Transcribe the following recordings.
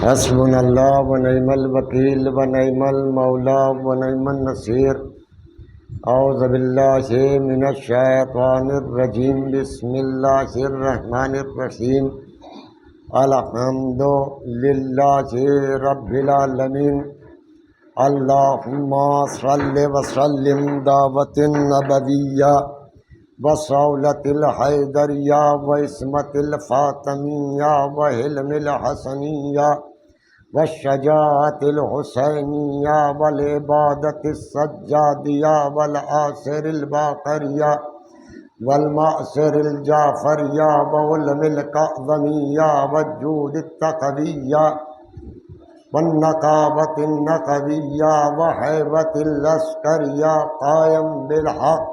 حسبنا اللہ ونعم الوکیل ونعم المولا ونعم النصیر۔ اعوذ باللہ من الشیطان الرجیم، بسم اللہ الرحمن الرحیم۔ الحمد للہ رب العالمین، اللہم صل وسلم دعوت النبویہ وصولت الحیدریہ وعصمت الفاطمیہ وحلم الحسنیہ والشجاعت الحسینیہ والعبادت السجادیہ والعاصر الباقریہ والمعصر الجعفریہ وعلم الکاظمیہ والجود التقویہ والنقابت النقویہ وحیبت العسکریہ قائم بالحق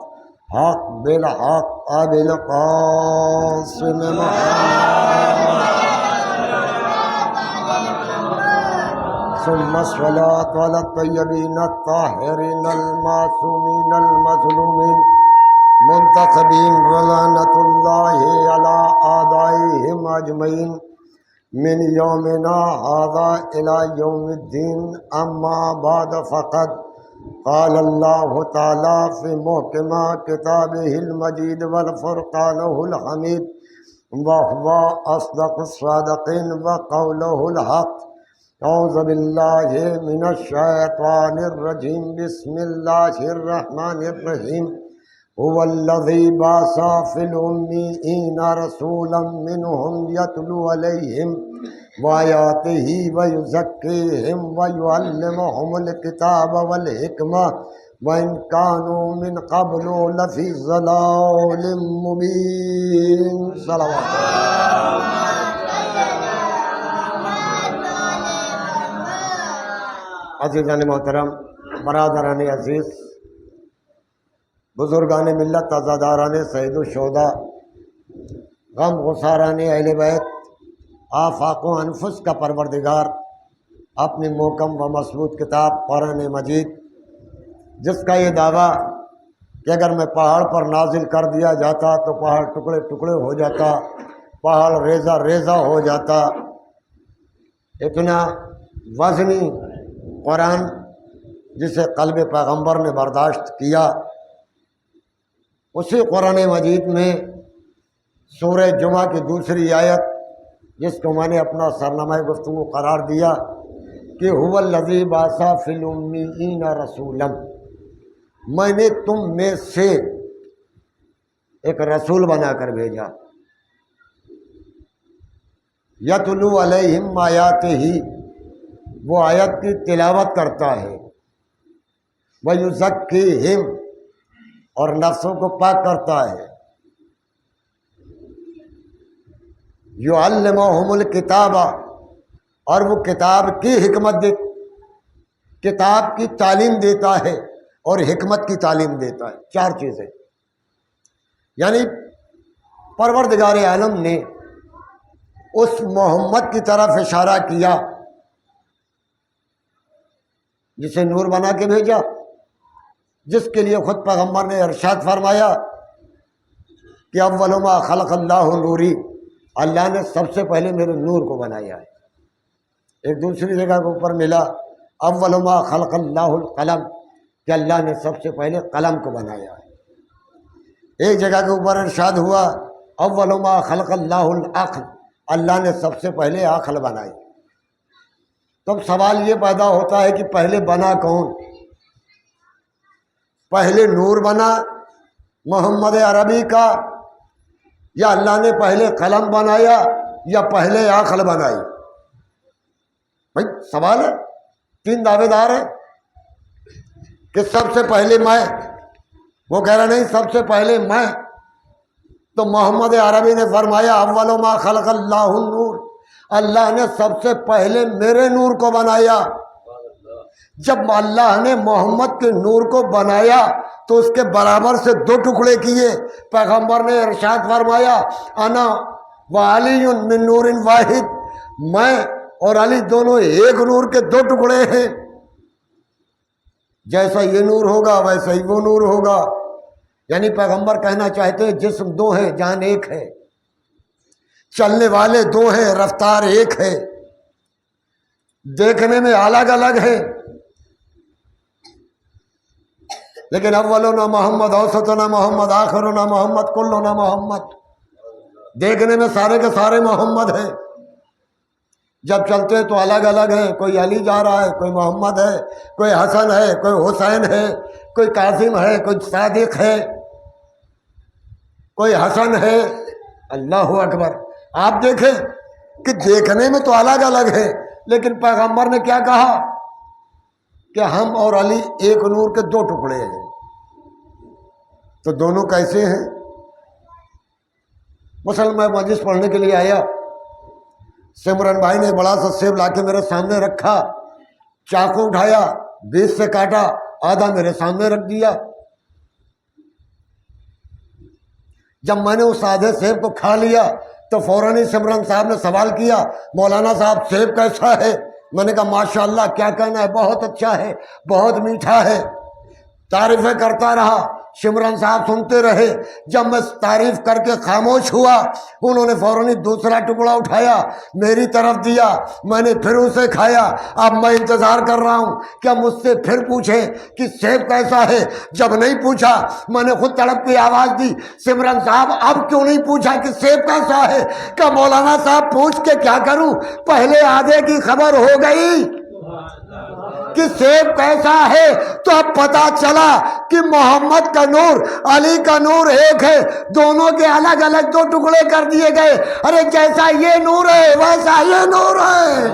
حق بالحق ابی القاسم ثم الصلاة على الطيبين الطاهرين المعصومين المظلومين منتخبين ولعنة الله على أعدائهم أجمعين من يومنا هذا إلى يوم الدين، أما بعد فقد قال الله تعالى في محكم كتابه المجيد والفرقانه الحميد، وهو أصدق الصادقين وقوله الحق۔ اعوذ باللہ من الشیطان الرجیم، بسم اللہ الرحمن الرحیم۔ هو الذی بعث فی الأمیین رسولا منهم یتلو علیہم وآیاتہ ویزکیہم ویعلمہم الکتاب والحکمہ وإن كانوا من قبل لفی ضلال مبین۔ صلوات عزیزان محترم، برادران عزیز، بزرگان ملت، عزاداران سید الشہداء، غم غساران اہل بیت، آفاق و انفس کا پروردگار، اپنی محکم و مضبوط کتاب قرآن مجید، جس کا یہ دعویٰ کہ اگر میں پہاڑ پر نازل کر دیا جاتا تو پہاڑ ٹکڑے ٹکڑے ہو جاتا، پہاڑ ریزہ ریزہ ہو جاتا، اتنا وزنی قرآن جسے قلب پیغمبر نے برداشت کیا، اسی قرآن مجید میں سورہ جمعہ کی دوسری آیت، جس کو میں نے اپنا سرنامہ گفتگو قرار دیا کہ هو الذی بعث فی الامیین رسولا، میں نے تم میں سے ایک رسول بنا کر بھیجا، یتلو علیہم آیاتہ، وہ آیت کی تلاوت کرتا ہے، وَيُزَكِّيهِمْ، اور نفسوں کو پاک کرتا ہے، يُعَلِّمُهُمُ الْكِتَابَ، اور وہ کتاب کی حکمت کتاب کی تعلیم دیتا ہے اور حکمت کی تعلیم دیتا ہے۔ چار چیزیں، یعنی پروردگار عالم نے اس محمد کی طرف اشارہ کیا جسے نور بنا کے بھیجا، جس کے لیے خود پیغمبر نے ارشاد فرمایا کہ اول ما خلق اللہ نوری، اللہ نے سب سے پہلے میرے نور کو بنایا ہے۔ ایک دوسری جگہ کے اوپر ملا اول ما خلق اللہ القلم، کہ اللہ نے سب سے پہلے قلم کو بنایا ہے۔ ایک جگہ کے اوپر ارشاد ہوا اول ما خلق اللہ العقل، اللہ نے سب سے پہلے عقل بنائی۔ تب سوال یہ پیدا ہوتا ہے کہ پہلے بنا کون؟ پہلے نور بنا محمد عربی کا، یا اللہ نے پہلے قلم بنایا، یا پہلے عقل بنائی؟ بھائی سوال ہے، تین دعوے دار ہیں کہ سب سے پہلے میں، وہ کہہ رہا نہیں سب سے پہلے میں، تو محمد عربی نے فرمایا اول ما خلق اللہ النور، اللہ نے سب سے پہلے میرے نور کو بنایا۔ جب اللہ نے محمد کے نور کو بنایا تو اس کے برابر سے دو ٹکڑے کیے، پیغمبر نے ارشاد فرمایا انا وعلی من نور واحد، میں اور علی دونوں ایک نور کے دو ٹکڑے ہیں، جیسا یہ نور ہوگا ویسا ہی وہ نور ہوگا۔ یعنی پیغمبر کہنا چاہتے ہیں جسم دو ہیں جان ایک ہے، چلنے والے دو ہیں رفتار ایک ہے، دیکھنے میں الگ الگ ہے، لیکن اولنا محمد، اوسطنا محمد، آخرنا محمد، کلنا محمد۔ دیکھنے میں سارے کے سارے محمد ہیں، جب چلتے ہیں تو الگ الگ ہیں۔ کوئی علی جا رہا ہے، کوئی محمد ہے، کوئی حسن ہے، کوئی حسین ہے، کوئی قاسم ہے، کوئی صادق ہے، کوئی حسن ہے۔ اللہ اکبر۔ آپ دیکھیں کہ دیکھنے میں تو الگ الگ ہے، لیکن پیغمبر نے کیا کہا کہ ہم اور علی ایک نور کے دو ٹکڑے ہیں۔ تو دونوں کیسے ہیں؟ مثلا میں مجلس پڑھنے کے لیے آیا، سمرن بھائی نے بڑا سا سیب لا کے میرے سامنے رکھا، چاقو اٹھایا، بیچ سے کاٹا، آدھا میرے سامنے رکھ دیا۔ جب میں نے اس آدھے سیب کو کھا لیا تو فوراً ہی سمرن صاحب نے سوال کیا، مولانا صاحب سیب کیسا ہے؟ میں نے کہا ماشاءاللہ، کیا کہنا ہے، بہت اچھا ہے، بہت میٹھا ہے۔ تعریفیں کرتا رہا، سمرن صاحب سنتے رہے۔ جب میں تعریف کر کے خاموش ہوا، انہوں نے فوراً دوسرا ٹکڑا اٹھایا، میری طرف دیا، میں نے پھر اسے کھایا۔ اب میں انتظار کر رہا ہوں کہ مجھ سے پھر پوچھیں کہ سیب کیسا ہے۔ جب نہیں پوچھا، میں نے خود تڑپ کی آواز دی، سمرن صاحب اب کیوں نہیں پوچھا کہ سیب کیسا ہے؟ کہ مولانا صاحب پوچھ کے کیا کروں، پہلے آدھے کی خبر ہو گئی کہ سیب کیسا ہے۔ تو اب پتا چلا کہ محمد کا نور علی کا نور ایک ہے، دونوں کے الگ الگ دو ٹکڑے کر دیے گئے۔ ارے جیسا یہ نور ہے ویسا یہ نور ہے۔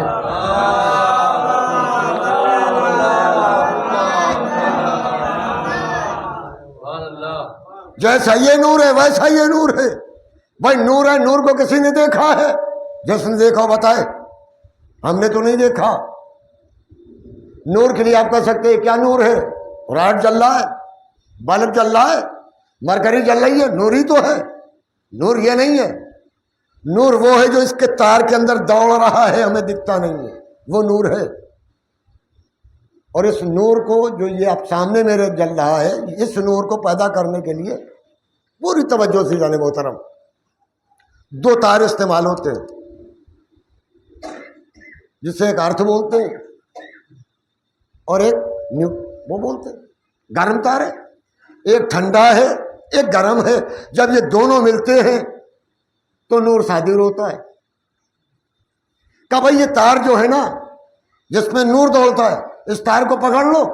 جیسا یہ نور ہے ویسا یہ نور ہے۔ بھائی نور ہے، نور کو کسی نے دیکھا ہے؟ جس نے دیکھا بتائے، ہم نے تو نہیں دیکھا۔ نور کے لیے آپ کہہ سکتے ہیں کیا نور ہے؟ راڈ جل رہا ہے، بلب جل رہا ہے، مرکری جل رہی ہے، نور ہی تو ہے۔ نور یہ نہیں ہے، نور وہ ہے جو اس کے تار کے اندر دوڑ رہا ہے، ہمیں دکھتا نہیں ہے، وہ نور ہے۔ اور اس نور کو جو یہ اب سامنے میرے جل رہا ہے، اس نور کو پیدا کرنے کے لیے پوری توجہ سے جانے محترم دو تار استعمال ہوتے ہیں، جسے ایک ارتھ بولتے ہیں اور ایک وہ بولتے ہیں گرم تار ہے۔ ایک ٹھنڈا ہے، ایک گرم ہے۔ جب یہ دونوں ملتے ہیں تو نور صادر ہوتا ہے۔ کہ بھائی یہ تار جو ہے نا جس میں نور دوڑتا ہے، اس تار کو پکڑ لو۔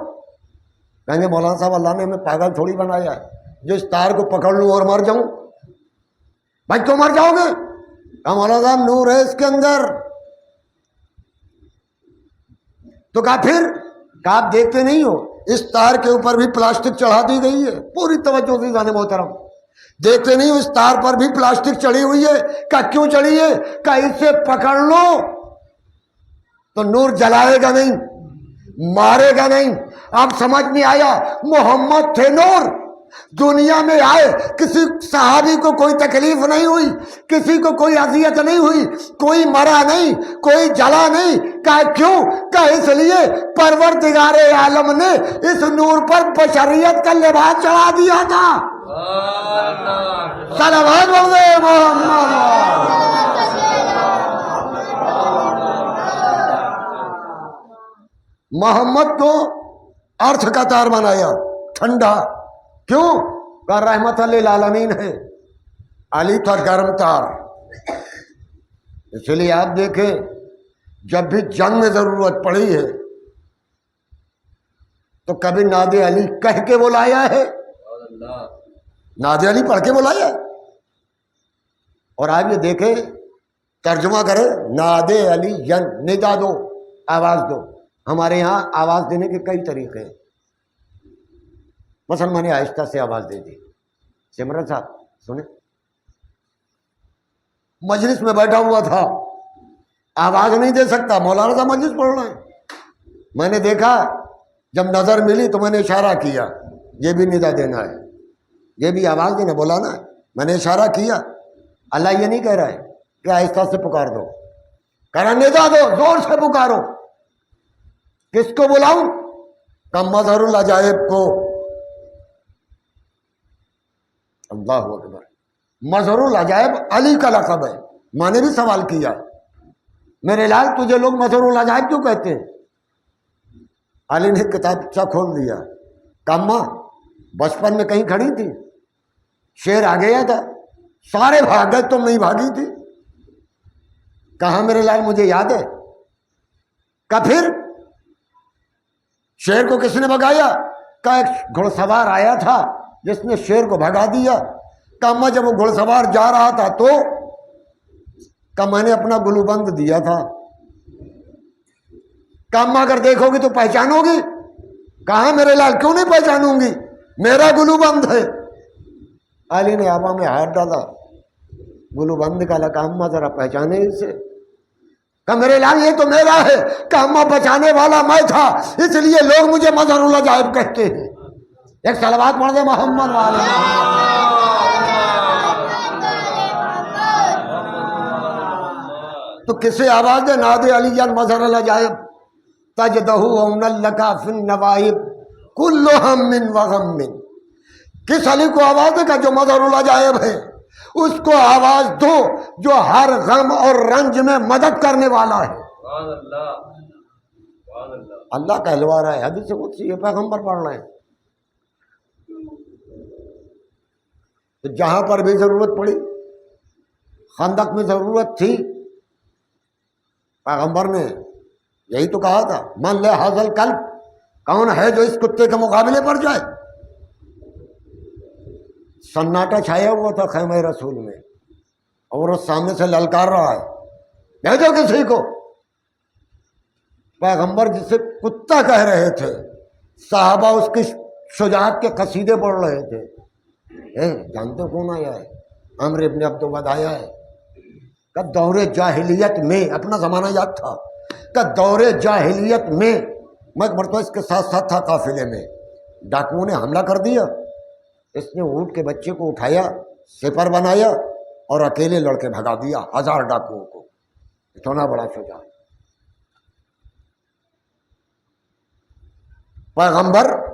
کہیں گے مولانا صاحب اللہ نے ہمیں پاگل تھوڑی بنایا ہے جو اس تار کو پکڑ لوں اور مر جاؤں۔ بھائی کیوں مر جاؤ گے؟ کہا مولانا صاحب نور ہے اس کے اندر۔ تو کہا پھر کہ آپ دیکھتے نہیں ہو اس تار کے اوپر بھی پلاسٹک چڑھا دی گئی ہے۔ پوری توجہ سے جانے محترم دیکھتے نہیں ہو اس تار پر بھی پلاسٹک چڑھی ہوئی ہے۔ کہ کیوں چڑھی ہے؟ کہ اسے پکڑ لو تو نور جلائے گا نہیں، مارے گا نہیں۔ اب سمجھ میں آیا، محمد تھے نور، دنیا میں آئے، کسی صحابی کو کوئی تکلیف نہیں ہوئی، کسی کو کوئی اذیت نہیں ہوئی، کوئی مرا نہیں، کوئی جلا نہیں۔ کہ کیوں؟ کہ اس لیے پروردگار عالم نے اس نور پر بشریت کا لباس چڑھا دیا تھا۔ صلوات محمد۔ محمد کو ارتھ کا تار بنایا، ٹھنڈا۔ کیوں؟ کہ رحمت للعالمین ہے۔ علی تھا گرم تار۔ اس لیے آپ دیکھیں جب بھی جنگ میں ضرورت پڑی ہے تو کبھی ناد علی کہہ کے بلایا ہے، ناد علی پڑھ کے بلایا ہے۔ اور آپ یہ دیکھیں ترجمہ کرے، ناد علی ندا دو، آواز دو۔ ہمارے یہاں آواز دینے کے کئی طریقے ہیں۔ مثلا میں نے آہستہ سے آواز دے دی، سمرن صاحب سنیں، مجلس میں بیٹھا ہوا تھا، آواز نہیں دے سکتا، مولانا صاحب مجلس پڑھ رہے ہیں۔ میں نے دیکھا، جب نظر ملی تو میں نے اشارہ کیا، یہ بھی ندا دینا ہے، یہ بھی آواز دینا، بولانا ہے۔ میں نے اشارہ کیا۔ اللہ یہ نہیں کہہ رہا ہے کہ آہستہ سے پکار دو، کہہ رہا ندا دو، زور سے پکارو۔ کس کو بلاؤں؟ کہ مظہر العجائب کو۔ اللہ اکبر۔ مظہر العجائب علی کا لقب ہے۔ میں نے بھی سوال کیا میرے لال تجھے لوگ مظہر العجائب کیوں کہتے ہیں؟ علی نے کتابچہ کھول دیا، کاماں بچپن میں کہیں کھڑی تھی، شیر آ گیا تھا، سارے بھاگ گئے، تم نہیں بھاگی تھی؟ کہاں میرے لال مجھے یاد ہے۔ کہ پھر شیر کو کس نے بھگایا؟ کہ ایک گھڑ سوار آیا تھا جس نے شیر کو بھگا دیا۔ کاما جب وہ گھڑ سوار جا رہا تھا تو کہ میں نے اپنا گلو بند دیا تھا۔ کاما اگر دیکھو گی تو پہچانو گی؟ کہاں میرے لال کیوں نہیں پہچانوں گی، میرا گلو بند ہے۔ علی نے آبا میں ہاتھ ڈالا، گلو بند کا کاما ذرا پہچانے اسے۔ کہ میرے لال یہ تو میرا ہے، کاما بچانے والا میں تھا، اس لیے لوگ مجھے مظہر العجائب کہتے ہیں۔ ایک صلوات پڑھ دے محمد والے۔ تو کسے آواز دے؟ نادے علی مظہر العجائب تجدہ امن لکا فی النوائب کل ہم و غم۔ کس علی کو آواز دے گا؟ جو مظہر العجائب ہے، اس کو آواز دو جو ہر غم اور رنج میں مدد کرنے والا ہے۔ اللہ کہلوا رہا ہے، حدیث قدسی ہے، پیغمبر پڑھ رہے ہیں۔ تو جہاں پر بھی ضرورت پڑی، خندق میں ضرورت تھی، پیغمبر نے یہی تو کہا تھا، من لے حاضل کلب، کون ہے جو اس کتے کے مقابلے پر جائے؟ سناٹا چھایا ہوا تھا خیمہ رسول میں، اور وہ سامنے سے للکار رہا ہے، بھیجو کسی کو۔ پیغمبر جسے کتا کہہ رہے تھے، صحابہ اس کی شجاعت کے قصیدے پڑھ رہے تھے۔ جانتے کون آیا ہے؟ عمرو ابن عبد ود آیا ہے۔ کہ دور جاہلیت میں، اپنا زمانہ یاد تھا، کہ دور جاہلیت میں ایک مرتبہ اس کے ساتھ ساتھ تھا قافلے میں، ڈاکوؤں نے حملہ کر دیا، اس نے اونٹ کے بچے کو اٹھایا، سپر بنایا اور اکیلے لڑکے بھگا دیا 1000 ڈاکوؤں کو۔ اتنا بڑا شجاع پیغمبر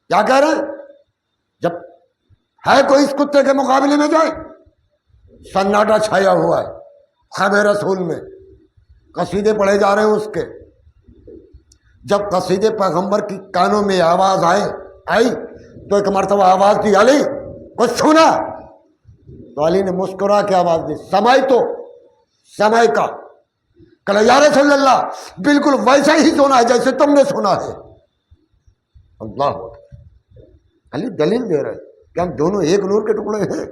کیا کہہ رہے ہیں؟ جب ہے کوئی اس کتے کے مقابلے میں جائے؟ سناٹا چھایا ہوا ہے خیمہ رسول میں، قصیدے پڑھے جا رہے ہیں اس کے۔ جب قصیدے پیغمبر کی کانوں میں آواز آئی تو ایک مرتبہ آواز دی، علی کچھ سنا؟ تو علی نے مسکرا کے آواز دی، سمائی تو سمائی کا۔ کہ یا رسول اللہ بالکل ویسا ہی سنا ہے جیسے تم نے سنا ہے۔ اللہ علی دلیل دے رہے کہ ہم دونوں ایک نور کے ٹکڑے ہیں،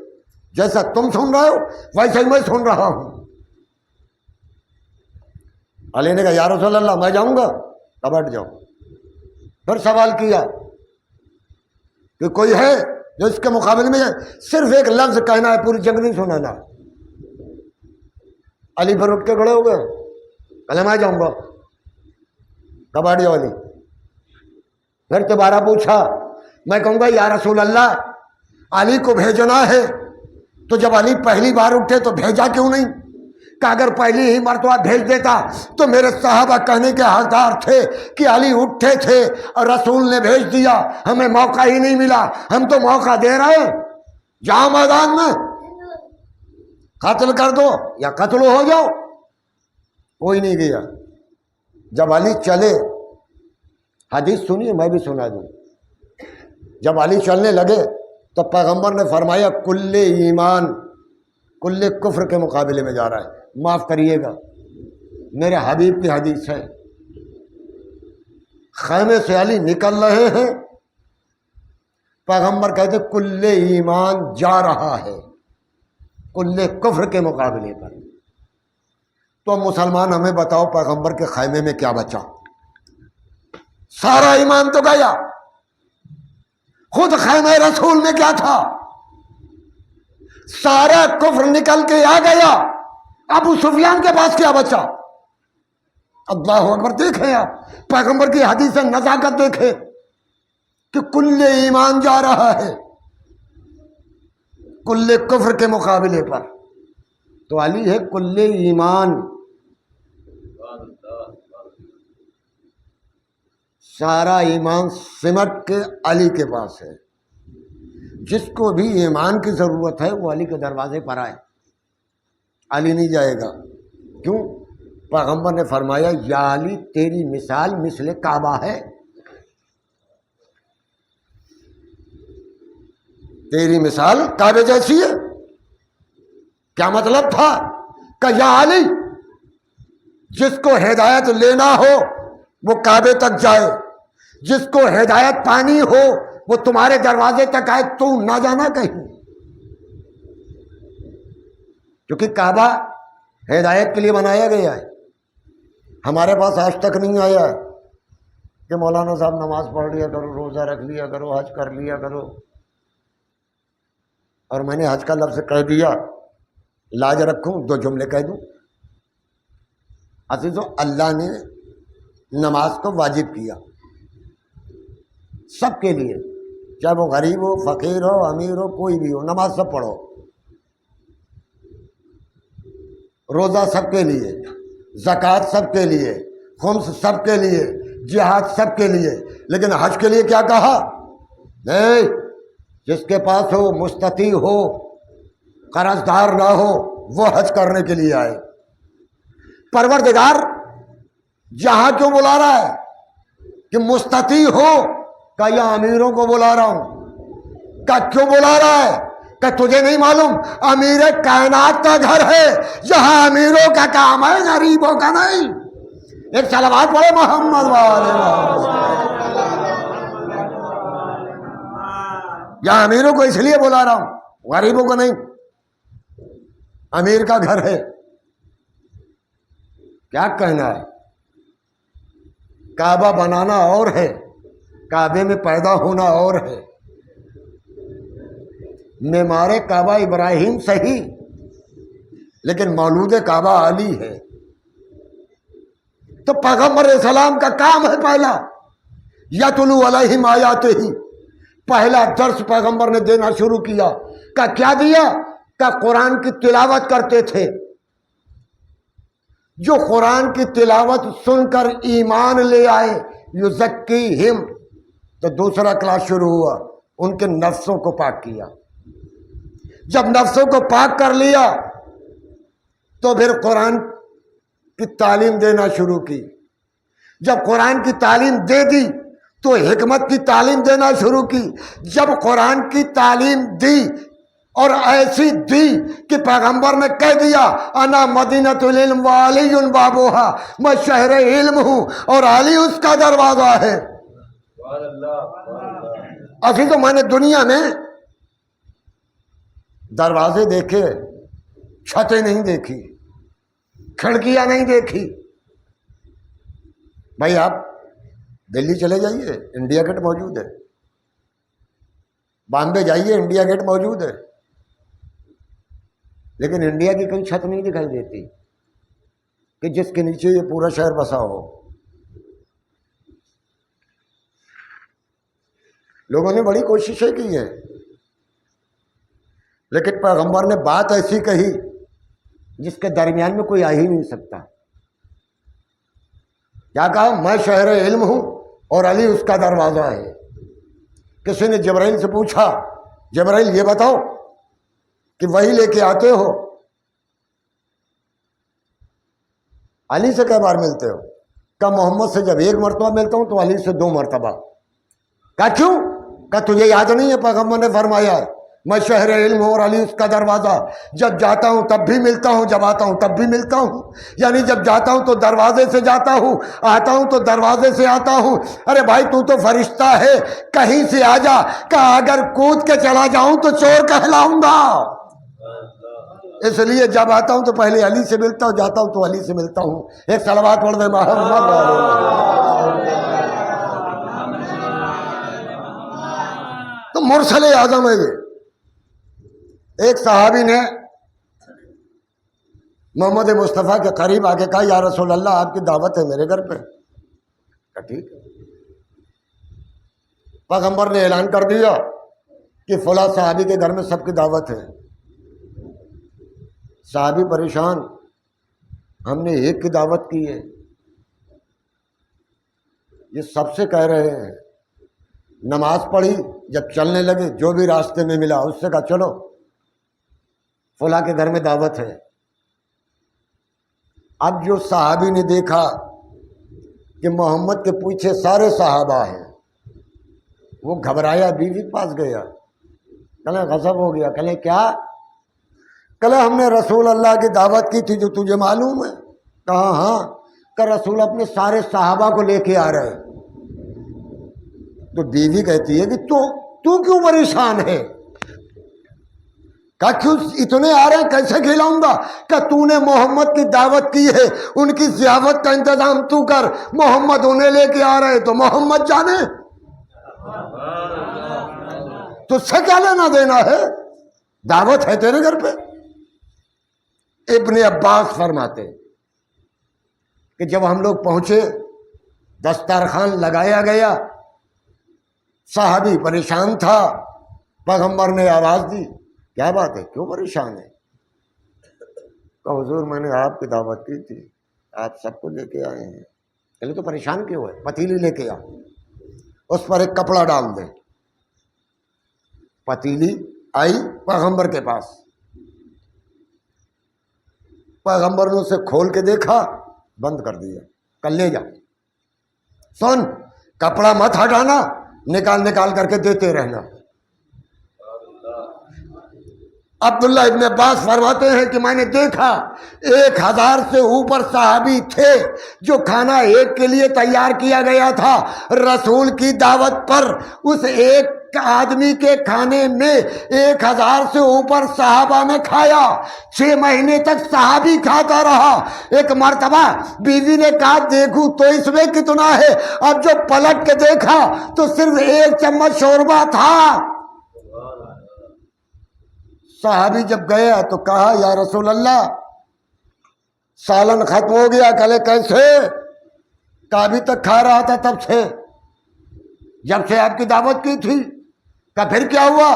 جیسا تم سن رہے ہو ویسا ہی میں سن رہا ہوں۔ علی نے کہا یا رسول اللہ میں جاؤں گا؟ تو بیٹھ جاؤ۔ پھر سوال کیا کہ کوئی ہے جو اس کے مقابلے میں جائے؟ صرف ایک لفظ کہنا ہے، پوری جنگ نہیں سنانا۔ علی پھر اٹھ کے کھڑے ہو گئے، پہلے میں جاؤں گا۔ کب بیٹھ جاؤ علی۔ پھر دوبارہ پوچھا، میں کہوں گا یا رسول اللہ علی کو بھیجنا ہے۔ تو جب علی پہلی بار اٹھے تو بھیجا کیوں نہیں؟ کہ اگر پہلی ہی مرتبہ بھیج دیتا تو میرے صحابہ کہنے کے حقدار تھے کہ علی اٹھے تھے اور رسول نے بھیج دیا، ہمیں موقع ہی نہیں ملا۔ ہم تو موقع دے رہے ہیں، جاؤ میدان میں قتل کر دو یا قتل ہو جاؤ۔ کوئی نہیں گیا۔ جب علی چلے، حدیث سنیے میں بھی سنا دوں، جب علی چلنے لگے تو پیغمبر نے فرمایا کل ایمان کل کفر کے مقابلے میں جا رہا ہے۔ معاف کریے گا، میرے حبیب کی حدیث ہے۔ خیمے سے علی نکل رہے ہیں، پیغمبر کہتے کل ایمان جا رہا ہے کل کفر کے مقابلے پر۔ تو مسلمان ہمیں بتاؤ پیغمبر کے خیمے میں کیا بچا؟ سارا ایمان تو گیا۔ خود خیمہ رسول میں کیا تھا؟ سارا کفر نکل کے آ گیا۔ ابو سفیان کے پاس کیا بچا؟ اللہ اکبر۔ دیکھیں آپ پیغمبر کی حدیث نزاکت دیکھیں کہ کل ایمان جا رہا ہے کل کفر کے مقابلے پر۔ تو علی ہے کل ایمان، سارا ایمان سمٹ کے علی کے پاس ہے۔ جس کو بھی ایمان کی ضرورت ہے وہ علی کے دروازے پر آئے، علی نہیں جائے گا۔ کیوں؟ پیغمبر نے فرمایا یا علی تیری مثال مثل کعبہ ہے، تیری مثال کعبے جیسی ہے۔ کیا مطلب تھا کہ یا علی جس کو ہدایت لینا ہو وہ کعبے تک جائے، جس کو ہدایت پانی ہو وہ تمہارے دروازے تک آئے، تو نہ جانا کہیں، کیونکہ کعبہ ہدایت کے لیے بنایا گیا ہے۔ ہمارے پاس آج تک نہیں آیا ہے کہ مولانا صاحب نماز پڑھ لیا کرو، روزہ رکھ لیا کرو، حج کر لیا کرو، اور میں نے حج کا لفظ کہہ دیا، لاج رکھوں 2 جملے کہہ دوں۔ عزیزو، اللہ نے نماز کو واجب کیا سب کے لیے، چاہے وہ غریب ہو، فقیر ہو، امیر ہو، کوئی بھی ہو، نماز سب پڑھو۔ روزہ سب کے لیے، زکوٰۃ سب کے لیے، خمس سب کے لیے، جہاد سب کے لیے، لیکن حج کے لیے کیا کہا؟ نہیں، جس کے پاس ہو، مستطیع ہو، قرض دار نہ ہو، وہ حج کرنے کے لیے آئے۔ پروردگار جہاں کیوں بلا رہا ہے کہ مستطیع ہو، کہ یا امیروں کو بلا رہا ہوں؟ کہ کیوں بلا رہا ہے؟ کہ تجھے نہیں معلوم امیر کائنات کا گھر ہے، جہاں امیروں کا کام ہے، غریبوں کا نہیں۔ ایک صلوات پڑھو محمد والے محمد۔ یہاں امیروں کو اس لیے بلا رہا ہوں، غریبوں کو نہیں۔ امیر کا گھر ہے، کیا کہنا ہے؟ کعبہ بنانا اور ہے، کعبے میں پیدا ہونا اور ہے۔ معمار کعبہ ابراہیم صحیح، لیکن مولود کعبہ علی ہے۔ تو پیغمبر علیہ السلام کا کام ہے پہلا یتلو علیہم آیاتہ، پہلا درس پیغمبر نے دینا شروع کیا۔ کیا دیا؟ کہ قرآن کی تلاوت کرتے تھے، جو قرآن کی تلاوت سن کر ایمان لے آئے، یزکیہم، تو دوسرا کلاس شروع ہوا، ان کے نفسوں کو پاک کیا۔ جب نفسوں کو پاک کر لیا تو پھر قرآن کی تعلیم دینا شروع کی۔ جب قرآن کی تعلیم دے دی تو حکمت کی تعلیم دینا شروع کی۔ جب قرآن کی تعلیم دی اور ایسی دی کہ پیغمبر نے کہہ دیا انا مدینۃ العلم وعلی بابوہا، میں شہر علم ہوں اور علی اس کا دروازہ ہے۔ ابھی تو میں نے دنیا میں دروازے دیکھے، چھتیں نہیں دیکھی، کھڑکیاں نہیں دیکھی۔ بھائی آپ دلی چلے جائیے، انڈیا گیٹ موجود ہے، بامبے جائیے، انڈیا گیٹ موجود ہے، لیکن انڈیا کی کہیں چھت نہیں دکھائی دیتی کہ جس کے نیچے یہ پورا شہر بسا ہو۔ لوگوں نے بڑی کوششیں کی ہیں، لیکن پیغمبر نے بات ایسی کہی جس کے درمیان میں کوئی آ ہی نہیں سکتا۔ کیا کہا؟ میں شہر علم ہوں اور علی اس کا دروازہ ہے۔ کسی نے جبرائیل سے پوچھا، جبرائیل یہ بتاؤ کہ وہی لے کے آتے ہو علی سے کئی بار ملتے ہو؟ کہ محمد سے جب 1 مرتبہ ملتا ہوں تو علی سے 2 مرتبہ۔ کہا کیوں؟ کہ تجھے یاد نہیں ہے پیغمبر نے فرمایا ہے میں شہر علم ہوں اور علی اس کا دروازہ، جب جاتا ہوں تب بھی ملتا ہوں، جب آتا ہوں تب بھی ملتا ہوں، یعنی جب جاتا ہوں تو دروازے سے جاتا ہوں، آتا ہوں تو دروازے سے آتا ہوں۔ ارے بھائی تو فرشتہ ہے، کہیں سے آ جا، کہ اگر کود کے چلا جاؤں تو چور کہلاؤں گا، اس لیے جب آتا ہوں تو پہلے علی سے ملتا ہوں، جاتا ہوں تو علی سے ملتا ہوں۔ ایک صلوات پڑھ دے محمد۔ تو مرسل اعظم ہے یہ۔ ایک صحابی نے محمد مصطفیٰ کے قریب آ کے کہا یا رسول اللہ آپ کی دعوت ہے میرے گھر پہ؟ کہا ٹھیک ہے۔ پیغمبر نے اعلان کر دیا کہ فلاں صحابی کے گھر میں سب کی دعوت ہے۔ صحابی پریشان، ہم نے ایک کی دعوت کی ہے، یہ سب سے کہہ رہے ہیں۔ نماز پڑھی، جب چلنے لگے جو بھی راستے میں ملا اس سے کہا چلو فلاں کے گھر میں دعوت ہے۔ اب جو صحابی نے دیکھا کہ محمد کے پیچھے سارے صحابہ ہیں، وہ گھبرایا، بیوی کے پاس گیا، کہنے غضب ہو گیا، کہنے کیا؟ کہنے ہم نے رسول اللہ کی دعوت کی تھی جو تجھے معلوم ہے؟ کہا ہاں۔ کہ رسول اپنے سارے صحابہ کو لے کے آ رہے۔ تو بیوی کہتی ہے کہ تو کیوں پریشان ہے؟ کہ کیوں اتنے آ رہے ہیں، کیسے کھلاؤں گا؟ کہ تو نے محمد کی دعوت کی ہے، ان کی ضیافت کا انتظام تو کر، محمد انہیں لے کے آ رہے تو محمد جانے، تجھ سے کیا لینا دینا ہے؟ دعوت ہے تیرے گھر پہ۔ ابن عباس فرماتے کہ جب ہم لوگ پہنچے، دسترخوان لگایا گیا، صحابی پریشان تھا، پیغمبر نے آواز دی، کیا بات ہے، کیوں پریشان ہے؟ کہ حضور میں نے آپ کی دعوت کی تھی، آپ سب کو لے کے آئے ہیں۔ چلے تو پریشان کیوں ہے؟ پتیلی لے کے آ، اس پر ایک کپڑا ڈال دے۔ پتیلی آئی پیغمبر کے پاس، پیغمبر نے اسے کھول کے دیکھا، بند کر دیا، کل لے جا، سن کپڑا مت ہٹانا، نکال کر کے دیتے رہنا۔ عبداللہ ابن عباس فرماتے ہیں کہ میں نے دیکھا 1000 سے اوپر صحابی تھے جو کھانا ایک کے لیے تیار کیا گیا تھا، رسول کی دعوت پر اس ایک آدمی کے کھانے میں 1000 سے اوپر صحابہ نے کھایا۔ 6 مہینے تک صحابی کھاتا رہا۔ ایک مرتبہ بیوی نے کہا دیکھوں تو اس میں کتنا ہے، اب جو پلٹ کے دیکھا تو صرف 1 چمچ شوربہ تھا۔ صحابی جب گیا تو کہا یا رسول اللہ سالن ختم ہو گیا۔ کہے کیسے؟ کہ ابھی تک کھا رہا تھا تب سے، جب سے آپ کی دعوت کی تھی۔ کہ پھر کیا ہوا؟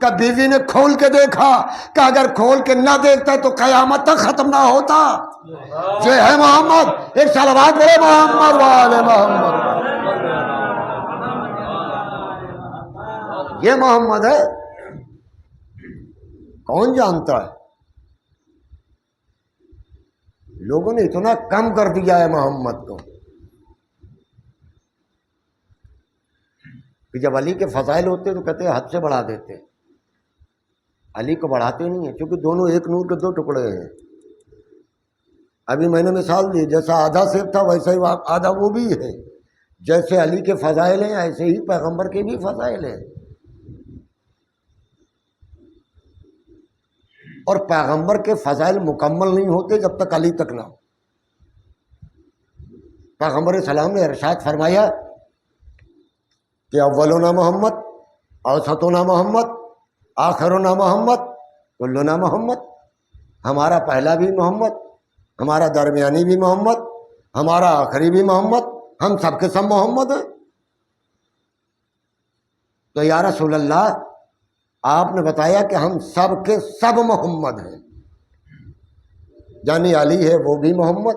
کہ بیوی نے کھول کے دیکھا، کہ اگر کھول کے نہ دیکھتا تو قیامت تک ختم نہ ہوتا۔ جو ہے محمد، ایک صلوات بولے محمد والے محمد۔ یہ محمد ہے، کون جانتا ہے؟ لوگوں نے اتنا کم کر دیا ہے محمد کو کہ جب علی کے فضائل ہوتے تو کہتے ہیں حد سے بڑھا دیتے، علی کو بڑھاتے نہیں ہیں، کیونکہ دونوں ایک نور کے 2 ٹکڑے ہیں۔ ابھی میں نے مثال دی، جیسا آدھا سیب تھا ویسا ہی آدھا وہ بھی ہے۔ جیسے علی کے فضائل ہیں ایسے ہی پیغمبر کے بھی فضائل ہیں، اور پیغمبر کے فضائل مکمل نہیں ہوتے جب تک علی تک نہ ہو۔ پیغمبر السلام نے ارشاد فرمایا کہ اولنا محمد، اوسطنا محمد، آخرنا محمد، کلنا محمد۔ ہمارا پہلا بھی محمد، ہمارا درمیانی بھی محمد، ہمارا آخری بھی محمد، ہم سب کے سب محمد ہیں۔ تو یا رسول اللہ آپ نے بتایا کہ ہم سب کے سب محمد ہیں، یعنی علی ہے وہ بھی محمد،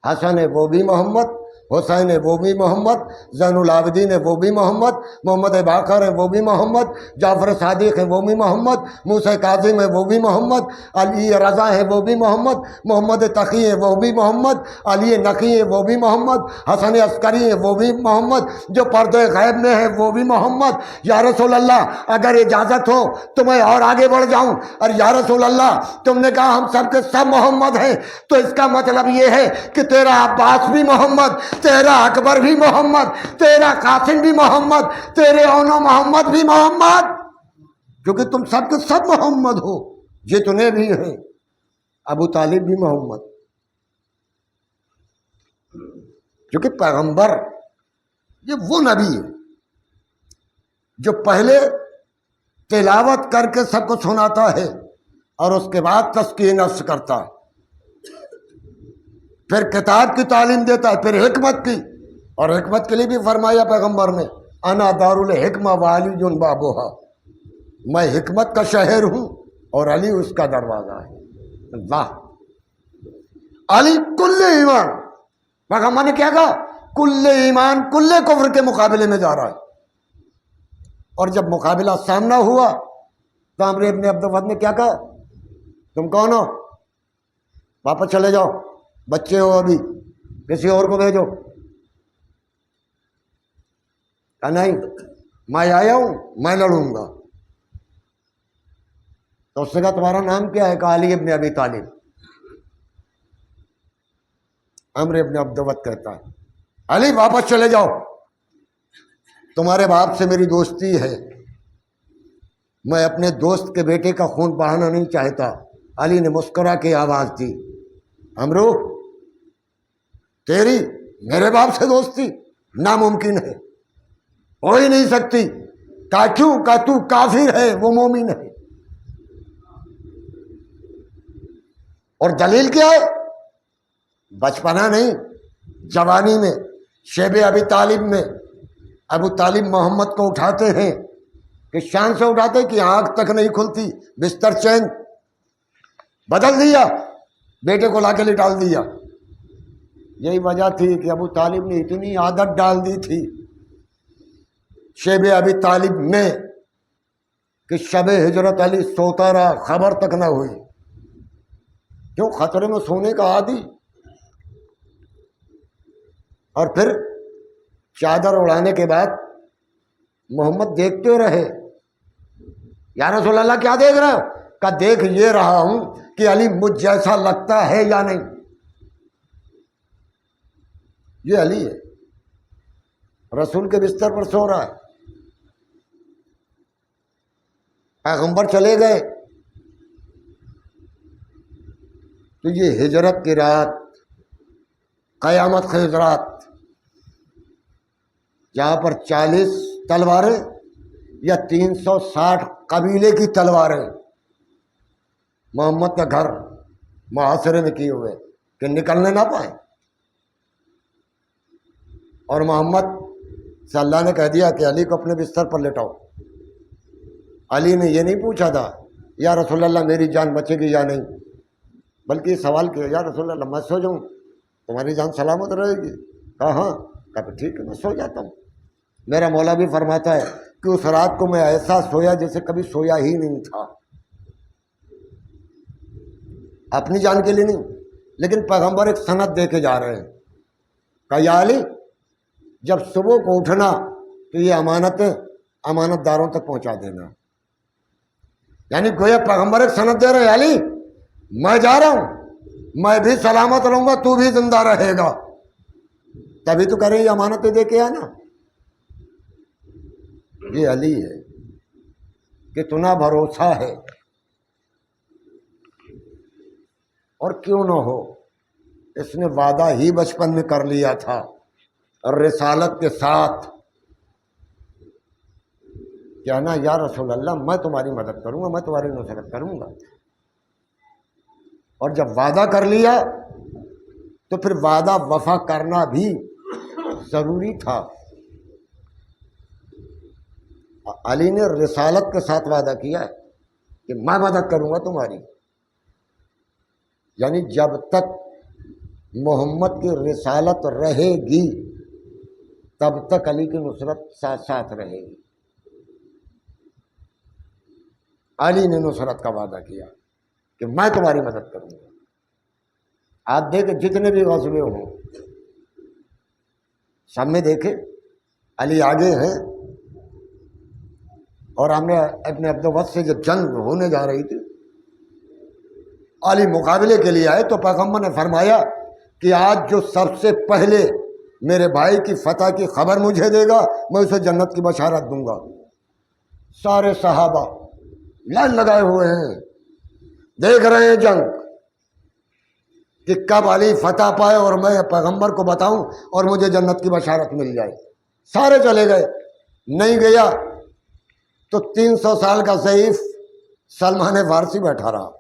حسن ہے وہ بھی محمد، حسین ہے وہ بھی محمد، زین العابدین ہے وہ بھی محمد، محمد باقر ہے وہ بھی محمد، جعفر صادق ہے وہ بھی محمد، موسیٰ کاظم ہے وہ بھی محمد، علی رضا ہے وہ بھی محمد، محمد تقی ہے وہ بھی محمد، علی نقی ہے وہ بھی محمد، حسن عسکری ہے وہ بھی محمد، جو پردے غیب میں ہے وہ بھی محمد۔ یا رسول اللہ اگر اجازت ہو تو میں اور آگے بڑھ جاؤں، اور یا رسول اللہ تم نے کہا ہم سب کے سب محمد ہیں، تو اس کا مطلب یہ ہے کہ تیرا عباس بھی محمد، تیرا اکبر بھی محمد، تیرا قاسم بھی محمد، تیرے اونو محمد بھی محمد، کیونکہ تم سب کے سب محمد ہو، جتنے بھی ہیں۔ ابو طالب بھی محمد، کیونکہ پیغمبر یہ وہ نبی ہے جو پہلے تلاوت کر کے سب کو سناتا ہے اور اس کے بعد تزکیہ نفس کرتا ہے، پھر کتاب کی تعلیم دیتا ہے، پھر حکمت کی، اور حکمت کے لیے بھی فرمایا پیغمبر نے انا دار الحکمہ وعلی بابوہا، میں حکمت کا شہر ہوں اور علی اس کا دروازہ ہے۔ اللہ، علی کل ایمان، پیغمبر نے کیا کہا؟ کل ایمان کل کفر کے مقابلے میں جا رہا ہے۔ اور جب مقابلہ سامنا ہوا تو عمرو ابن عبد الود نے کیا کہا؟ تم کون ہو؟ واپس چلے جاؤ، بچے ہو ابھی، کسی اور کو بھیجو. کہ نہیں میں آیا ہوں، میں لڑوں گا. تو اس نے کہا تمہارا نام کیا ہے؟ کہا علی ابن ابی طالب. عمرو ابن عبدوت کہتا ہے علی واپس چلے جاؤ، تمہارے باپ سے میری دوستی ہے، میں اپنے دوست کے بیٹے کا خون بہانا نہیں چاہتا. علی نے مسکرا کے آواز دی عمرو تیری میرے باپ سے دوستی ناممکن ہے، ہو ہی نہیں سکتی. کہا کیوں؟ کہا تو کافر ہے، وہ مومن ہے. اور دلیل کیا ہے؟ بچپنا نہیں، جوانی میں شیب ابی طالب میں ابو طالب محمد کو اٹھاتے ہیں کہ شان سے اٹھاتے کہ آنکھ تک نہیں کھلتی، بستر چین بدل دیا، بیٹے کو لا کے لٹال دیا. یہی وجہ تھی کہ ابو طالب نے اتنی عادت ڈال دی تھی شیب ابی طالب میں کہ شب ہجرت علی سوتا رہا، خبر تک نہ ہوئی. کیوں؟ خطرے میں سونے کا عادی. اور پھر چادر اڑانے کے بعد محمد دیکھتے رہے. یا رسول اللہ کیا دیکھ رہے ہو؟ کہ دیکھ یہ رہا ہوں کہ علی مجھ جیسا لگتا ہے یا نہیں. یہ علی ہے، رسول کے بستر پر سو رہا ہے. پیغمبر چلے گئے تو یہ ہجرت کی رات، قیامت خیز رات، جہاں پر 40 تلواریں یا 360 قبیلے کی تلواریں محمد کا گھر محاصرے میں کیے ہوئے کہ نکلنے نہ پائے. اور محمد سے اللہ نے کہہ دیا کہ علی کو اپنے بستر پر لٹاؤ. علی نے یہ نہیں پوچھا تھا یا رسول اللہ میری جان بچے گی یا نہیں، بلکہ یہ سوال کیا یا رسول اللہ میں سو جاؤں تمہاری جان سلامت رہے گی؟ کہا ہاں. کہا ٹھیک ہے میں سو جاتا ہوں. میرا مولا بھی فرماتا ہے کہ اس رات کو میں ایسا سویا جیسے کبھی سویا ہی نہیں تھا. اپنی جان کے لیے نہیں، لیکن پیغمبر ایک سند دے کے جا رہے ہیں. کہا یا علی جب صبح کو اٹھنا تو یہ امانتیں امانت داروں تک پہنچا دینا. یعنی گویا پیغمبر ایک سند دے رہے ہیں علی میں جا رہا ہوں، میں بھی سلامت رہوں گا، تو بھی زندہ رہے گا. تبھی تو کریں یہ امانتیں دے کے آنا. یہ علی ہے، کتنا بھروسہ ہے. اور کیوں نہ ہو، اس نے وعدہ ہی بچپن میں کر لیا تھا اور رسالت کے ساتھ کہنا یا رسول اللہ میں تمہاری مدد کروں گا، میں تمہاری نصرت کروں گا. اور جب وعدہ کر لیا تو پھر وعدہ وفا کرنا بھی ضروری تھا. علی نے رسالت کے ساتھ وعدہ کیا ہے کہ میں مدد کروں گا تمہاری. یعنی جب تک محمد کی رسالت رہے گی تب تک علی کی نصرت ساتھ ساتھ رہے گی. علی نے نصرت کا وعدہ کیا کہ میں تمہاری مدد کروں گا. آپ دیکھیں جتنے بھی غزوے ہوں سب میں دیکھیں علی آگے ہیں. اور ہم نے اپنے عبدالوت سے جب جنگ ہونے جا رہی تھی علی مقابلے کے لیے آئے تو پیغمبر نے فرمایا کہ آج جو سب سے پہلے میرے بھائی کی فتح کی خبر مجھے دے گا میں اسے جنت کی بشارت دوں گا. سارے صحابہ لائن لگائے ہوئے ہیں، دیکھ رہے ہیں جنگ کہ کب علی فتح پائے اور میں پیغمبر کو بتاؤں اور مجھے جنت کی بشارت مل جائے. سارے چلے گئے، نہیں گیا تو 300 سال کا ضعیف سلمان فارسی بیٹھا رہا،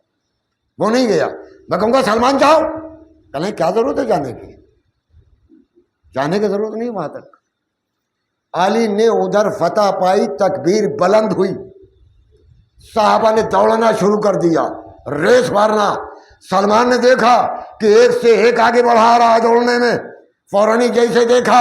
وہ نہیں گیا. میں کہوں گا سلمان جاؤ، کہیں کیا ضرورت ہے جانے کی، جانے کی ضرورت نہیں وہاں تک. علی نے ادھر فتح پائی، تکبیر بلند ہوئی، صحابہ نے دوڑنا شروع کر دیا، ریس مارنا. سلمان نے دیکھا کہ ایک سے ایک آگے بڑھا رہا ہے دوڑنے میں، فوراً جیسے دیکھا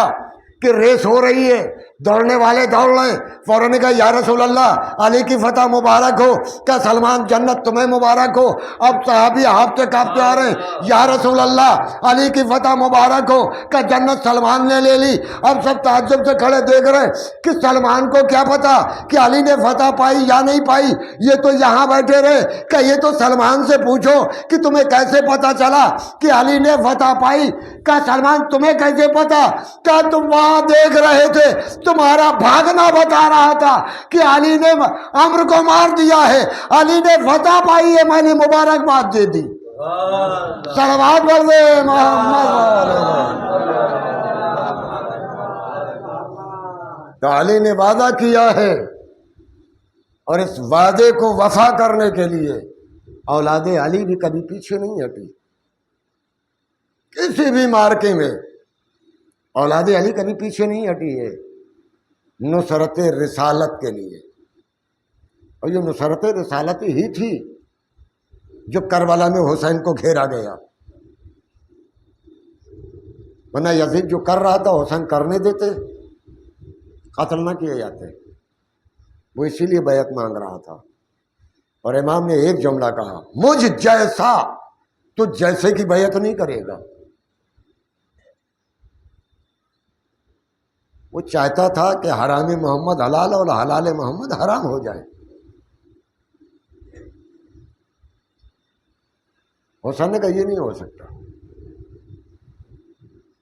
کہ ریس ہو رہی ہے دوڑنے والے دوڑ لیں. فوراً نے کہا یا رسول اللہ علی کی فتح مبارک ہو, کیا سلمان جنت تمہیں مبارک ہو. اب صحابی ہانپتے کانپتے آ رہے ہیں, یا رسول اللہ علی کی فتح مبارک ہو, کیا جنت سلمان نے لے لی. اب سب تعجب سے کھڑے دیکھ رہے کہ سلمان کو کیا پتا کہ علی نے فتح پائی یا نہیں پائی, یہ تو یہاں بیٹھے رہے. کہ یہ تو سلمان سے پوچھو کہ تمہیں کیسے پتا چلا کہ علی نے فتح پائی. کیا سلمان تمہیں کیسے پتا, کیا تم وہاں دیکھ رہے تھے, تمہارا بھاگنا بتا رہا تھا کہ علی نے عمرو کو مار دیا ہے, علی نے فتح پائی ہے, میں نے مبارکباد دے دی. صلوات پڑھ دے محمد. تو علی نے وعدہ کیا ہے اور اس وعدے کو وفا کرنے کے لیے اولاد علی بھی کبھی پیچھے نہیں ہٹی. کسی بھی مارکے میں اولاد علی کبھی پیچھے نہیں ہٹی ہے نصرت رسالت کے لیے. اور یہ نصرت رسالت ہی تھی جو کربلا میں حسین کو گھیرا گیا. ورنہ یزید جو کر رہا تھا حسین کرنے دیتے, قتل نہ کیے جاتے. وہ اسی لیے بیعت مانگ رہا تھا. اور امام نے ایک جملہ کہا, مجھ جیسا تو جیسے کی بیعت نہیں کرے گا. وہ چاہتا تھا کہ حرام محمد حلال اور حلال محمد حرام ہو جائے. حسین نے کہا یہ نہیں ہو سکتا.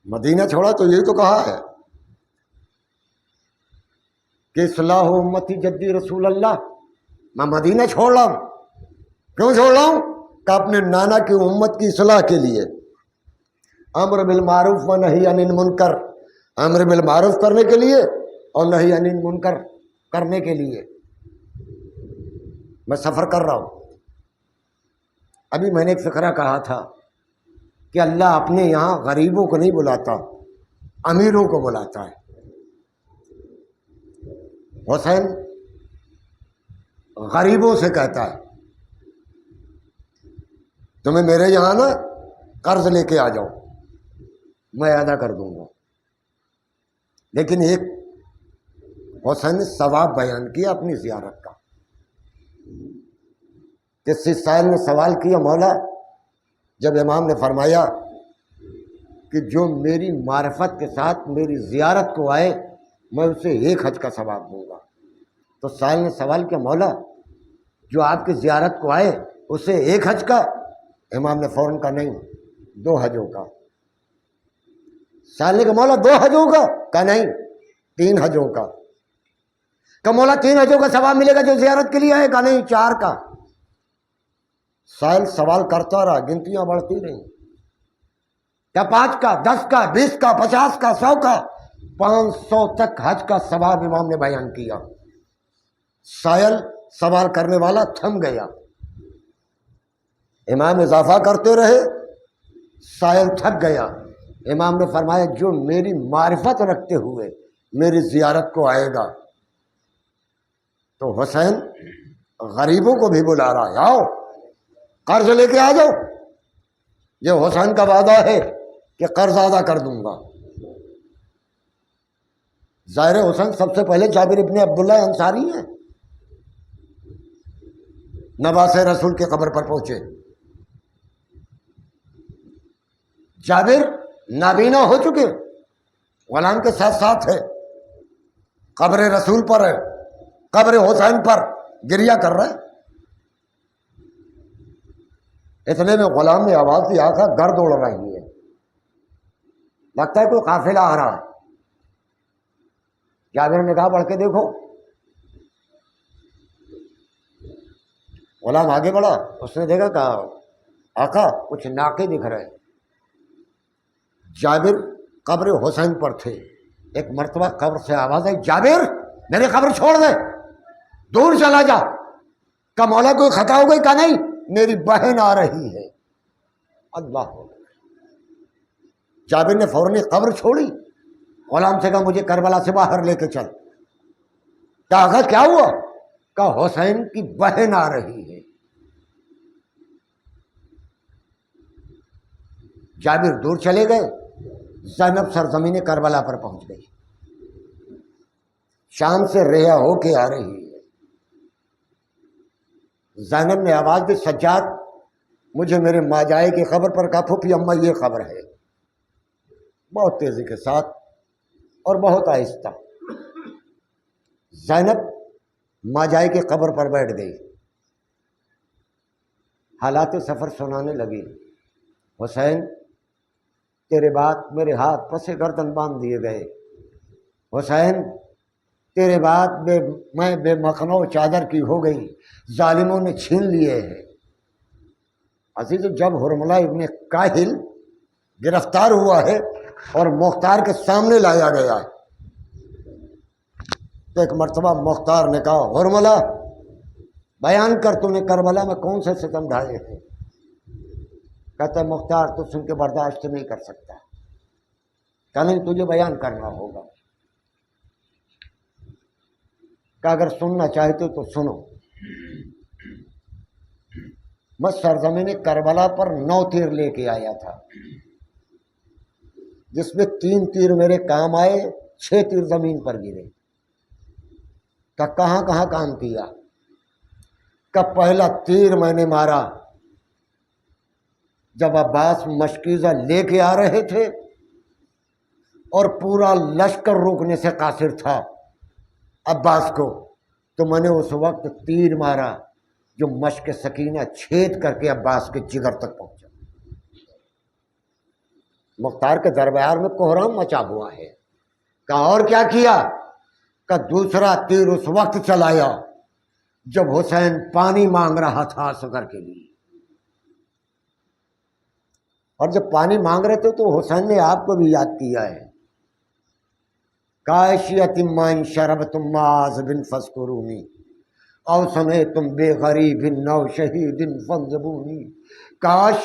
مدینہ چھوڑا تو یہی تو کہا ہے کہ اصلاح امتی جدی رسول اللہ. میں مدینہ چھوڑ رہا ہوں. کیوں چھوڑ رہا ہوں؟ کہ اپنے نانا کی امت کی اصلاح کے لیے. امر بالمعروف و نہی عن المنکر, امر بالمعروف کرنے کے لیے اور نہی عن المنکر کرنے کے لیے میں سفر کر رہا ہوں. ابھی میں نے ایک فقرہ کہا تھا کہ اللہ اپنے یہاں غریبوں کو نہیں بلاتا, امیروں کو بلاتا ہے. حسین غریبوں سے کہتا ہے تمہیں میرے یہاں نا قرض لے کے آ جاؤ, میں ادا کر دوں گا. لیکن ایک حسین نے ثواب بیان کیا اپنی زیارت کا. کسی سائل نے سوال کیا, مولا جب امام نے فرمایا کہ جو میری معرفت کے ساتھ میری زیارت کو آئے میں اسے ایک حج کا ثواب دوں گا, تو سائل نے سوال کیا مولا جو آپ کی زیارت کو آئے اسے ایک حج کا. امام نے فوراً کہا نہیں 2 حجوں کا. سائل نے کہا مولا 2 حجوں کا؟ کہا نہیں 3 حجوں کا. کہا مولا 3 حجوں کا ثواب ملے گا جو زیارت کے لیے آئے؟ کہا نہیں 4 کا. سائل سوال کرتا رہا, گنتیاں بڑھتی رہیں. کیا 5 کا, 10 کا, 20 کا, 50 کا, 100 کا, 500 تک حج کا ثواب امام نے بیان کیا. سائل سوال کرنے والا تھم گیا. امام اضافہ کرتے رہے, سائل تھک گیا. امام نے فرمایا جو میری معرفت رکھتے ہوئے میری زیارت کو آئے گا. تو حسین غریبوں کو بھی بلا رہا ہے, آؤ قرض لے کے آ جاؤ. یہ حسین کا وعدہ ہے کہ قرض ادا کر دوں گا. ظاہر حسین سب سے پہلے جابر ابن عبداللہ انصاری ہیں, نواز رسول کی قبر پر پہنچے. جابر نابینا ہو چکے, غلام کے ساتھ ساتھ ہے, قبر رسول پر ہے, قبر حسین پر گریہ کر رہے. اتنے میں غلام نے آواز دی, آقا گرد اڑ رہی ہے, لگتا ہے کوئی قافلہ آ رہا ہے. جابر نے کہا پڑھ کے دیکھو. غلام آگے بڑھا, اس نے دیکھا, کہا آقا کچھ ناکے دکھ رہے. جابر قبر حسین پر تھے. ایک مرتبہ قبر سے آواز آئی, جابر میری قبر چھوڑ دے, دور چلا جا. کہ مولا کوئی خطا ہو گئی؟ کہا نہیں میری بہن آ رہی ہے. اللہ. جابر نے فوراً قبر چھوڑی. غلام سے کہا مجھے کربلا سے باہر لے کے چل. کہا آقا کیا ہوا؟ کہا حسین کی بہن آ رہی ہے. جابر دور چلے گئے. زینب سرزمین کربلا پر پہنچ گئی. شام سے رہا ہو کے آ رہی ہے۔ زینب نے آواز دی، سجاد مجھے میرے ماجائے کی خبر پر کہا، پھوپھی اماں یہ خبر ہے، بہت تیزی کے ساتھ اور بہت آہستہ۔ زینب ماجائے کی قبر پر بیٹھ گئی، حالات سفر سنانے لگی۔ حسین تیرے بعد میرے ہاتھ پسے گردن باندھ دیے گئے، حسین تیرے بعد میں بے مخنو چادر کی ہو گئی، ظالموں نے چھین لیے ہیں۔ عزیز، جب حرملہ ابن کاہل گرفتار ہوا ہے اور مختار کے سامنے لایا گیا ہے تو ایک مرتبہ مختار نے کہا، حرملہ بیان کر تو نے کربلا میں کون سے ستم ڈھائے ہیں؟ کہتا ہے مختار تو سن کے برداشت نہیں کر سکتا، کہ نہیں تجھے بیان کرنا ہوگا، کہ اگر سننا چاہتے تو سنو۔ میں سرزمین کربلا پر 9 تیر لے کے آیا تھا، جس میں 3 تیر میرے کام آئے، 6 تیر زمین پر گرے۔ کہ کہاں کہاں کام کیا؟ کہ پہلا تیر میں نے مارا جب عباس مشکیزہ لے کے آ رہے تھے اور پورا لشکر روکنے سے قاصر تھا عباس کو، تو میں نے اس وقت تیر مارا جو مشک سکینہ چھید کر کے عباس کے جگر تک پہنچا۔ مختار کے دربار میں کوہرام مچا ہوا ہے۔ کہا اور کیا کیا؟ کہ دوسرا تیر اس وقت چلایا جب حسین پانی مانگ رہا تھا اصغر کے لیے، اور جب پانی مانگ رہے تھے تو حسین نے آپ کو بھی یاد کیا ہے، کاشیت من شربتم معاذ بن فذکرونی او سمیتم بے غریب نو شہید فانذبونی۔ کاش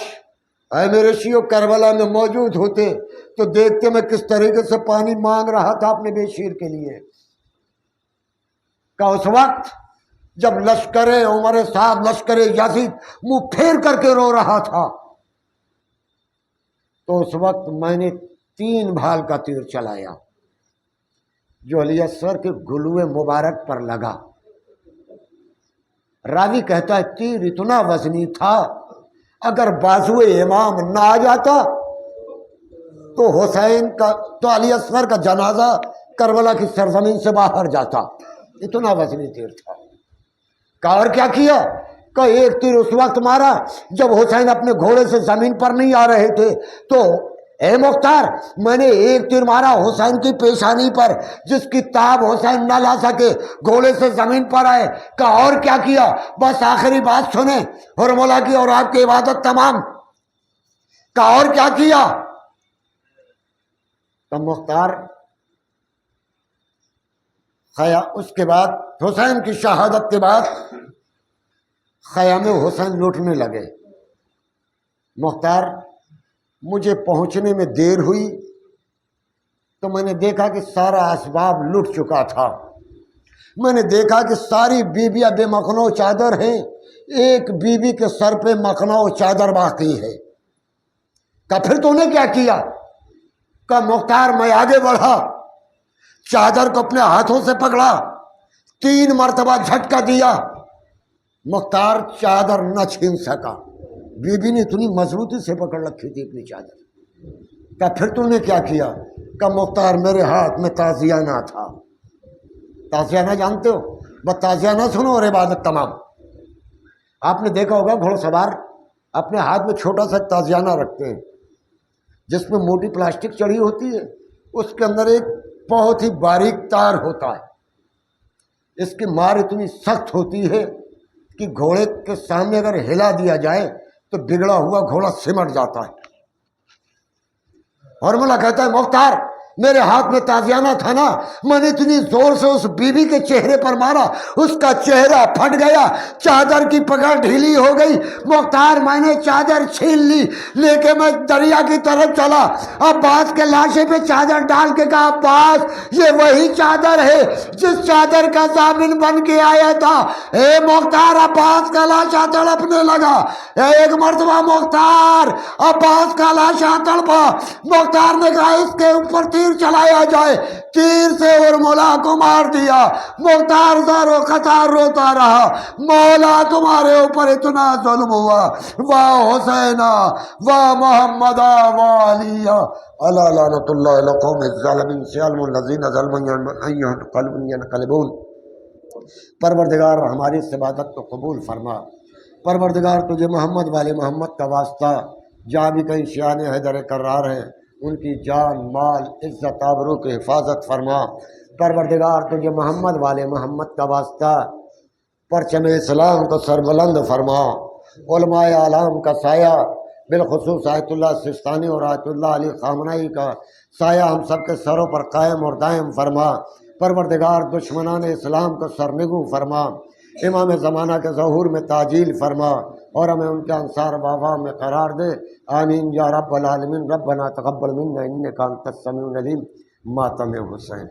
اے میرے شیعو کربلا میں موجود ہوتے تو دیکھتے میں کس طریقے سے پانی مانگ رہا تھا اپنے بے شیر کے لیے۔ کہ اس وقت جب لشکر عمر صاحب لشکر یزید منہ پھیر کر کے رو رہا تھا تو اس وقت میں نے 3 بھال کا تیر چلایا جو علی اصغر کے گلوے مبارک پر لگا۔ راوی کہتا ہے تیر اتنا وزنی تھا اگر بازوئے امام نہ آ جاتا تو حسین کا تو علی اصغر کا جنازہ کربلا کی سرزمین سے باہر جاتا، اتنا وزنی تیر تھا۔ کہا اور کیا کیا؟ کہ ایک تیر اس وقت مارا جب حسین اپنے گھوڑے سے زمین پر نہیں آ رہے تھے، تو اے مختار میں نے ایک تیر مارا حسین کی پیشانی پر جس کی تاب حسین نہ لا سکے، گھوڑے سے زمین پر آئے۔ کہا اور کیا کیا؟ بس آخری بات سنیں حرملہ کی اور آپ کی عبادت تمام۔ کہا اور کیا کیا؟ تو مختار اس کے بعد حسین کی شہادت کے بعد خیام حسین لوٹنے لگے۔ مختار مجھے پہنچنے میں دیر ہوئی تو میں نے دیکھا کہ سارا اسباب لٹ چکا تھا، میں نے دیکھا کہ ساری بیویاں بے مخنو چادر ہیں، ایک بیوی کے سر پہ مخنو چادر باقی ہے۔ کہ پھر تو نے کیا کیا؟ کہ مختار میں آگے بڑھا، چادر کو اپنے ہاتھوں سے پکڑا، 3 مرتبہ جھٹکا دیا، مختار چادر نہ چھین سکا، بیوی نے اتنی مضبوطی سے پکڑ رکھی تھی اپنی چادر۔ کہ پھر تم نے کیا کیا؟ کہ مختار میرے ہاتھ میں تازیانہ تھا۔ تازیانہ جانتے ہو؟ بس تازیانہ سنو اور عبادت تمام۔ آپ نے دیکھا ہوگا گھوڑ سوار اپنے ہاتھ میں چھوٹا سا تازیانہ رکھتے ہیں جس میں موٹی پلاسٹک چڑھی ہوتی ہے، اس کے اندر ایک بہت ہی باریک تار ہوتا ہے، اس کی مار اتنی سخت ہوتی ہے کہ گھوڑے کے سامنے اگر ہلا دیا جائے تو بگڑا ہوا گھوڑا سمٹ جاتا ہے۔ حرملہ کہتا ہے مختار میرے ہاتھ میں تازیانہ تھا نا، میں نے اتنی زور سے اس بیوی کے چہرے پر مارا، اس کا چہرہ پھٹ گیا، چادر کی پکڑ ڈھیلی ہو گئی۔ مختار میں نے چادر چھین لی، لے کے میں دریا کی طرف چلا، عباس کے لاشے پہ چادر ڈال کے کہا عباس یہ وہی چادر ہے جس چادر کا ضامن بن کے آیا تھا۔ اے مختار عباس کا لاشا تڑپنے لگا، ایک مرتبہ مختار عباس کا لاشا تڑپا، مختار نے کہا اس کے اوپر تیر تیر چلایا جائے، تیر سے ارملا کو مار دیا، مختار زار و قطار روتا رہا، مولا تمہارے اوپر اتنا ظلم ہوا، واہ حسینہ واہ محمدہ واہ علیہ الا لعنت اللہ علی القوم الظالمین سیالم الذین ظلموا ینقلبون۔ پروردگار ہماری اس عبادت کو قبول فرما، پروردگار تجھے محمد والے محمد کا واسطہ، جہاں بھی کہیں شیان حیدر کرار ہیں ان کی جان مال عزت آبرو کی حفاظت فرما، پروردگار تجھے محمد والے محمد کا واسطہ پرچم اسلام کو سربلند فرما، علماء اعلام کا سایہ بالخصوص آیت اللہ سستانی اور آیت اللہ علی خامنائی کا سایہ ہم سب کے سروں پر قائم اور دائم فرما، پروردگار دشمنان اسلام کو سرنگو فرما، امام زمانہ کے ظہور میں تعجیل فرما اور ہمیں ان کے انصار بابا میں قرار دے، آمین یا رب العالمین۔ ربنا تقبل منا انک انت السمیع العلیم۔ ماتم حسین۔